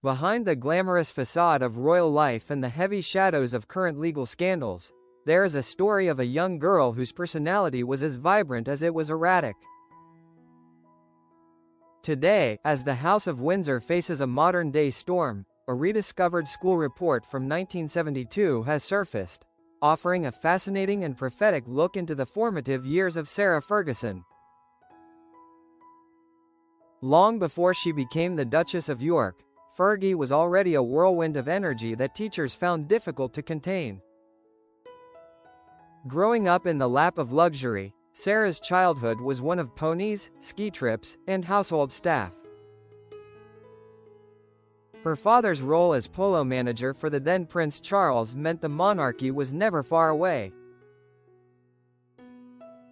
Behind the glamorous facade of royal life and the heavy shadows of current legal scandals, there is a story of a young girl whose personality was as vibrant as it was erratic. Today, as the House of Windsor faces a modern-day storm, a rediscovered school report from 1972 has surfaced, offering a fascinating and prophetic look into the formative years of Sarah Ferguson. Long before she became the Duchess of York, Fergie was already a whirlwind of energy that teachers found difficult to contain. Growing up in the lap of luxury, Sarah's childhood was one of ponies, ski trips, and household staff. Her father's role as polo manager for the then Prince Charles meant the monarchy was never far away.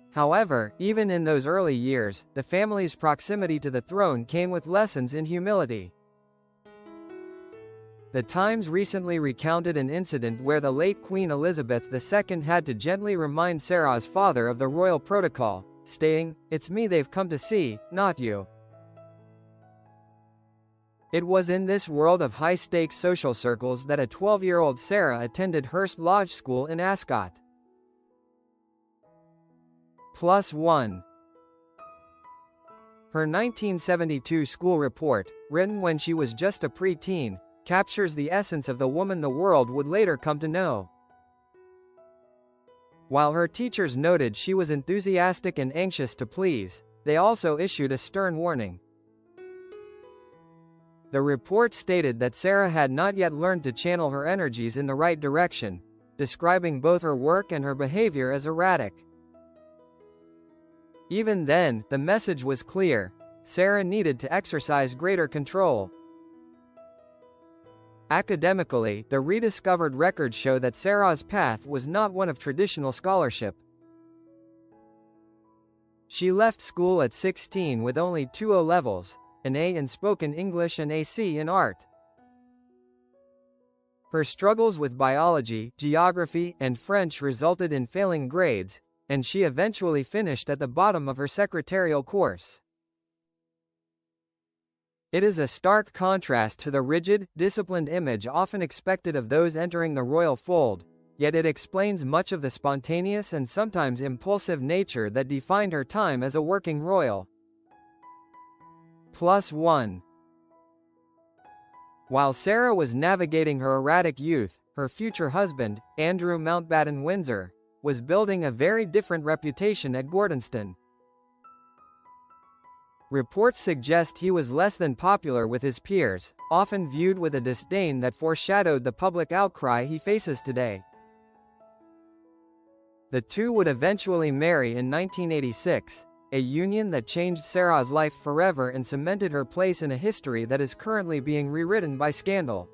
However, even in those early years, the family's proximity to the throne came with lessons in humility. The Times recently recounted an incident where the late Queen Elizabeth II had to gently remind Sarah's father of the royal protocol, stating, "It's me they've come to see, not you." It was in this world of high-stakes social circles that a 12-year-old Sarah attended Hurst Lodge School in Ascot. +1. Her 1972 school report, written when she was just a pre-teen, captures the essence of the woman the world would later come to know. While her teachers noted she was enthusiastic and anxious to please, they also issued a stern warning. The report stated that Sarah had not yet learned to channel her energies in the right direction, describing both her work and her behavior as erratic. Even then, the message was clear: Sarah needed to exercise greater control. Academically, the rediscovered records show that Sarah's path was not one of traditional scholarship. She left school at 16 with only 2 O-levels, an A in spoken English and a C in art. Her struggles with biology, geography, and French resulted in failing grades, and she eventually finished at the bottom of her secretarial course. It is a stark contrast to the rigid, disciplined image often expected of those entering the royal fold, yet it explains much of the spontaneous and sometimes impulsive nature that defined her time as a working royal. +1. While Sarah was navigating her erratic youth, her future husband, Andrew Mountbatten Windsor, was building a very different reputation at Gordonston. Reports suggest he was less than popular with his peers, often viewed with a disdain that foreshadowed the public outcry he faces today. The two would eventually marry in 1986, a union that changed Sarah's life forever and cemented her place in a history that is currently being rewritten by scandal.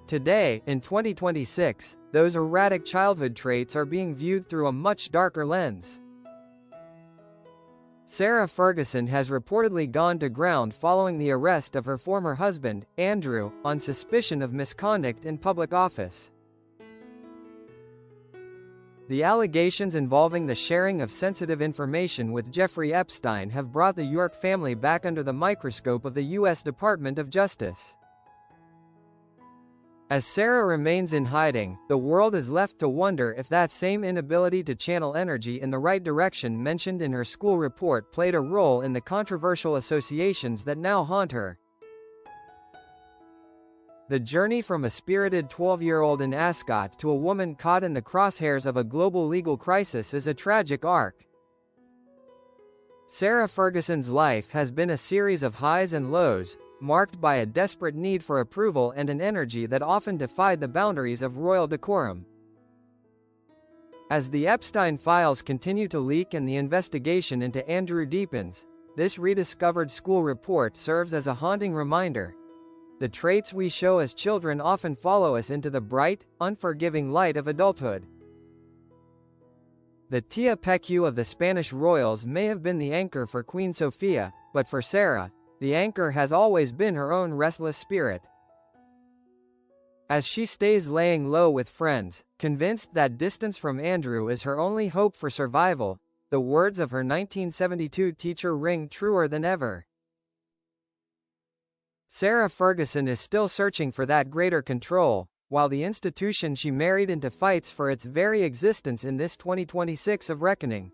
Today, in 2026, those erratic childhood traits are being viewed through a much darker lens. Sarah Ferguson has reportedly gone to ground following the arrest of her former husband, Andrew, on suspicion of misconduct in public office. The allegations involving the sharing of sensitive information with Jeffrey Epstein have brought the York family back under the microscope of the U.S. Department of Justice. As Sarah remains in hiding, the world is left to wonder if that same inability to channel energy in the right direction mentioned in her school report played a role in the controversial associations that now haunt her. The journey from a spirited 12-year-old in Ascot to a woman caught in the crosshairs of a global legal crisis is a tragic arc. Sarah Ferguson's life has been a series of highs and lows, marked by a desperate need for approval and an energy that often defied the boundaries of royal decorum. As the Epstein files continue to leak and the investigation into Andrew deepens, this rediscovered school report serves as a haunting reminder. The traits we show as children often follow us into the bright, unforgiving light of adulthood. The Tia Pecu of the Spanish royals may have been the anchor for Queen Sofia, but for Sarah, the anchor has always been her own restless spirit. As she stays laying low with friends, convinced that distance from Andrew is her only hope for survival, the words of her 1972 teacher ring truer than ever. Sarah Ferguson is still searching for that greater control, while the institution she married into fights for its very existence in this 2026 of reckoning.